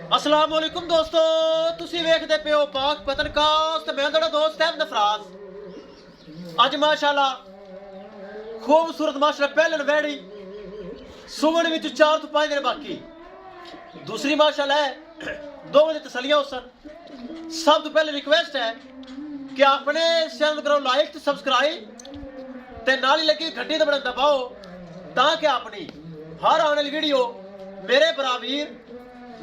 अस्सलाम वालेकुम दोस्तों, तुसी वेखदे पे हो पाक पतनकास्ट। मैं तुहाडा दोस्त अहमद फराज। अज माशाल्लाह खूबसूरत माशाल्लाह पहलन वैड़ी सुमन विच 4 तो 5 दिन बाकी। दूसरी माशाल्लाह है दोवें दी तसलियां होसन। सब तो पहले रिक्वेस्ट है कि अपने चैनल करो लाइक ते सब्सक्राइब ते नाल ही लगी घंटी ते बटन दबाओ ताकि अपनी हर आने वाली वीडियो मेरे बराबर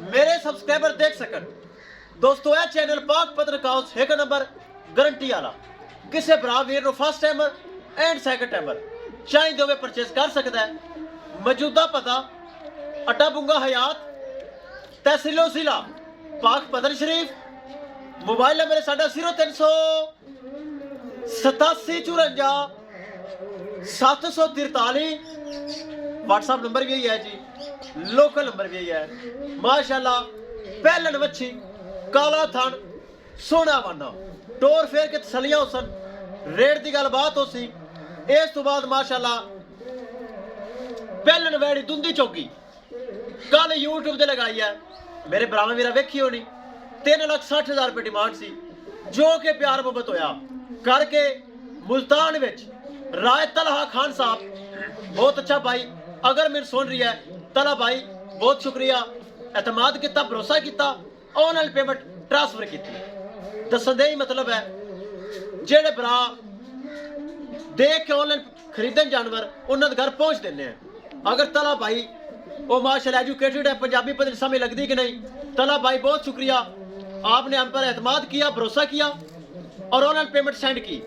मेरे सब्सक्राइबर देख सकन। दोस्तों यह चैनल पाक पतनकास्ट एक नंबर गारंटी वाला, किसी बराबर first timer and second timer चाहे दोवे परचेज कर सकता है। मौजूदा पता अड्डा बुंगा हयात तहसीलो जिला पाक पतन शरीफ। मोबाइल नंबर है साडा 0387 54 743। व्हाट्सएप नंबर भी यही है जी, लोकल नंबर भी यही है। माशाल्लाह पहलन वच्छी काला थन सोना वाना टोर फेर के तसलियां होसन, रेट की गल बात हो सी। इस तो बाद माशाल्लाह पहलन वैड़ी दुंदी चौकी कल यूट्यूब ते लगाई है, मेरे भरावां मेरा वेखी होनी। 3,60,000 रुपये डिमांड सी, जो कि प्यार मुहब्बत होया करके मुल्तान विच राय तलहा खान साहब बहुत अच्छा भाई, अगर मेरे सुन रही है तला भाई बहुत शुक्रिया। एतमाद किया, भरोसा किया, ऑनलाइन पेमेंट ट्रांसफर की। दसन दे ही मतलब है जेड़े भरा देख के ऑनलाइन खरीदन जानवर उन्होंने घर पहुंच देने हैं। अगर तला भाई वो माशाल्लाह एजुकेटेड है, पंजाबी पता समझ लगती कि नहीं। तला भाई बहुत शुक्रिया, आपने हम पर एतमाद किया, भरोसा किया और ऑनलाइन पेमेंट सेंड की।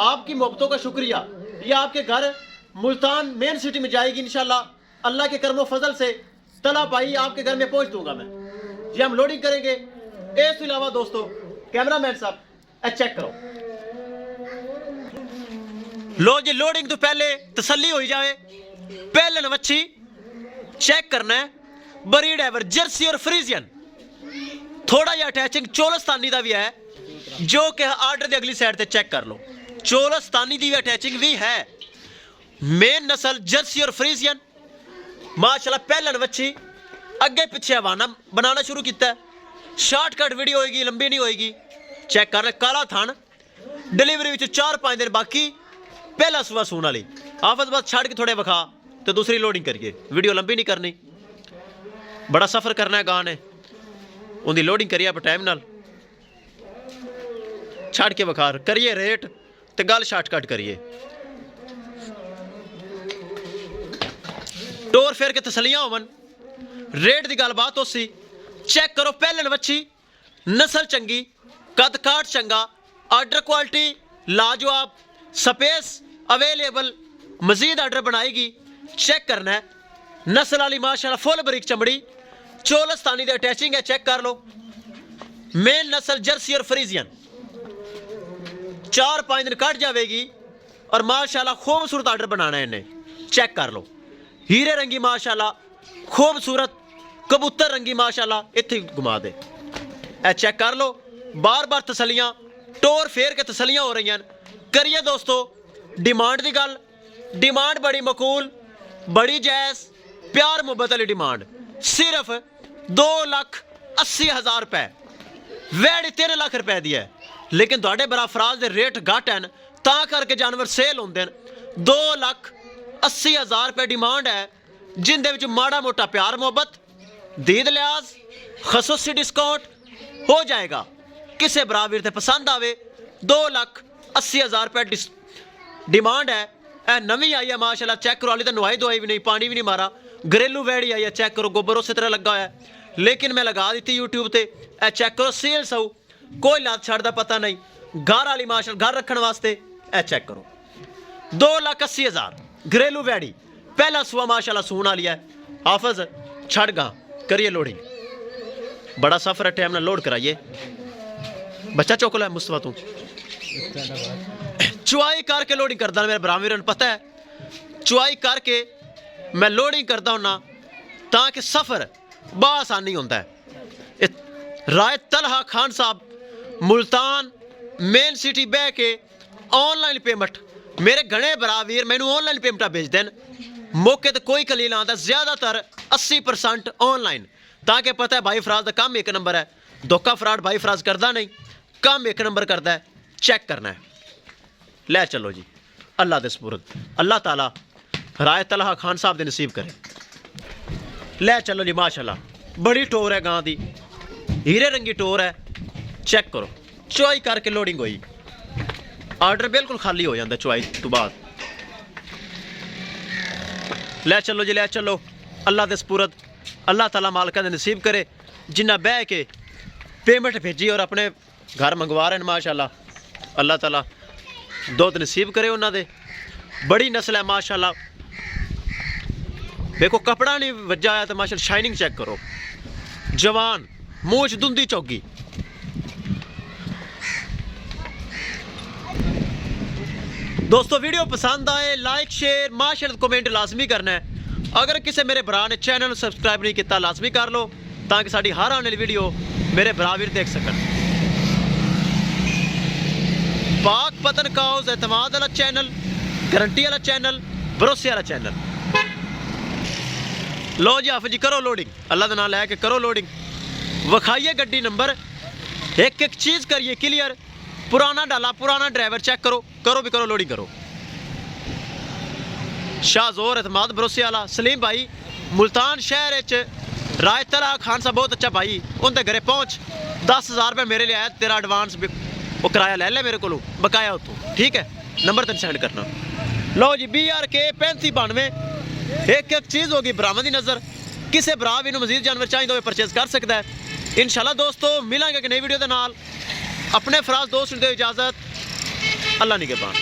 आपकी मोहब्बतों का शुक्रिया। ये आपके घर मुल्तान मेन सिटी में जाएगी इंशाल्लाह। अल्लाह के करमो फजल से तला भाई आपके घर में पहुंच दूंगा मैं। ये हम लोडिंग करेंगे। इसके अलावा दोस्तों कैमरामैन साहब चेक करो, लो जी लोडिंग तो पहले तसल्ली हो जाए। पहलन वच्छी चेक करना है, बरीड एवर जर्सी और फ्रीजियन, थोड़ा जिहा अटैचिंग चोलस्तानी का भी है, जो कि आर्डर की अगली साइड से चेक कर लो। चोलस्तानी की भी अटैचिंग भी है। मेन नस्ल जर्सी और फ्रीजियन माशाल्लाह पहलन वच्छी अगे पिछे हवाना बनाना शुरू किया। शॉर्टकट वीडियो होएगी, लंबी नहीं होएगी। चेक कर ले काला थान, डिलीवरी में 4-5 दिन बाकी, पहला सुबह सून वाली। आफत बस छड़ के थोड़े विखा तो दूसरी लोडिंग करिए, वीडियो लंबी नहीं करनी। बड़ा सफर करना है गां ने, उनकी लोडिंग करिए आप टाइम नाल, छड़ के विखा करिए रेट तो गल शॉर्टकट करिए। टोर फेर के तसलियां होवन, रेट की गलबात हो सी। चेक करो पहलन वच्छी नस्ल चंगी, कद काट चंगा, आर्डर क्वालिटी लाजवाब, स्पेस अवेलेबल, मजीद आर्डर बनाएगी। चेक करना है नस्ल वाली माशाल्लाह फुल बरीक चमड़ी, चोलस्तानी दे अटैचिंग है, चेक कर लो। मेन नस्ल जर्सी और फ्रीजियन 4-5 दिन कट जाएगी और माशाल्लाह खूबसूरत आर्डर बनाना है इन्हें। चेक कर लो हीरे रंगी माशाल्लाह खूबसूरत, कबूतर रंगी माशाल्लाह इत्थे घुमा दे। ए चेक कर लो, बार बार तसलियां टोर फेर के तसलियां हो रही हैं। करिए दोस्तों डिमांड की गल, डिमांड बड़ी मकूल, बड़ी जायज़, प्यार मुहब्बत वाली डिमांड। सिर्फ 2,80,000 रुपए, वैड़ी 3 लाख रुपए दी है, लेकिन थोड़े बरा फराज के रेट घट हैं तां करके जानवर सेल होंगे हैं। 2,80,000 रुपए डिमांड है, जिंदे विच माड़ा मोटा प्यार मुहब्बत, दीद लिहाज, खसूसी डिस्काउंट हो जाएगा। किसी बराबर से पसंद आवे 2,80,000 रुपए डिमांड है। ए नवी आई है माशाल्लाह, चेक करो, हाली तो नवाई दवाई भी नहीं, पानी भी नहीं मारा। घरेलू वैड़ी आई है, चेक करो, गोबर उस तरह लगा है, लेकिन मैं लगा दी यूट्यूब पर। ए चेक करो सेल सऊ, कोई लात छड़ का पता नहीं, घर वाली माशाल्लाह घर रखने वास्ते। ए चेक करो 2,80,000 घरेलू वैड़ी, पहला सुआ माशाल्लाह सून वाली है। हाफज छड़ गा करिए लोडिंग, बड़ा सफर है, टाइम ना लोड कराइए। बच्चा चौकला है मुस्तफा, तू चुआई करके लोडिंग करता मेरे ब्राह्मण पता है, चुआई करके मैं लोडिंग करता हूँ ताकि सफ़र बआसानी होता है। राय तलहा खान साहब मुल्तान मेन सिटी बह के ऑनलाइन पेमेंट, मेरे घने बराबर मैनू ऑनलाइन पेमेंट भेज देन। मौके तो कोई कलील आता, ज़्यादातर 80% ऑनलाइन, ताकि पता है भाई फराज का काम एक नंबर है, धोखा फ्रॉड भाई फराज करता नहीं, काम एक नंबर करता है, चेक करना है। ले चलो जी अल्लाह दे सुपुर्द, अल्लाह ताला राय तलहा खान साहब दे नसीब करे। ले चलो जी माशाल्लाह, बड़ी टोर है गां दी, हीरे रंगी टोर है, चेक करो। चुआई करके लोडिंग हुई, आर्डर बिल्कुल खाली हो जाता चुआई तो बाद। ले चलो जी ले चलो, अल्लाह दे सुपुर्द, अल्लाह ताला मालका दे नसीब करे। जिन्ना बह के पेमेंट भेजी और अपने घर मंगवा रहे हैं माशाल्लाह, अल्लाह ताला दुध नसीब करे उन्होंने। बड़ी नस्ल है माशाल्लाह, देखो कपड़ा नहीं वजा आया तो माशाल्लाह शाइनिंग चेक करो, जवान मूछ धुंधी चौगी। दोस्तों वीडियो पसंद आए लाइक शेयर माशाल्लाह कमेंट लाजमी करना है। अगर किसी मेरे भरा ने चैनल सब्सक्राइब नहीं किया लाजमी कर लो, ताकि साड़ी हर आने वाली वीडियो मेरे भरा भी देख सकन। पाक पतन काउज एतमाद वाला चैनल, गारंटी वाला चैनल, भरोसे वाला चैनल। लो जी हाफिज जी करो लोडिंग, अल्लाह का नाम लैके करो लोडिंग, विखाइए गड्डी नंबर, एक एक चीज़ करिए क्लियर। पुराना डाला पुराना ड्राइवर चेक करो, करो भी करो लोडिंग करो। शाहजोर एतमाद भरोसे वाला सलीम भाई मुल्तान शहर राय तलहा खान साहब बहुत अच्छा भाई, उनके घरे पहुँच 10,000 रुपये मेरे लिए आया, तेरा एडवांस वो किराया ले ले मेरे को बकाया उतों, ठीक है नंबर तेन सेंड करना। लो जी BRK 3592, एक एक चीज़ होगी बरामदी नज़र। किसी भरा भी मजीद जानवर चाहिए तो परचेज कर सकता है। इंशाल्लाह दोस्तों मिलेंगे कि नई वीडियो के नाल। अपने फराज दोस्त दे इजाज़त, अल्लाह निगहबान।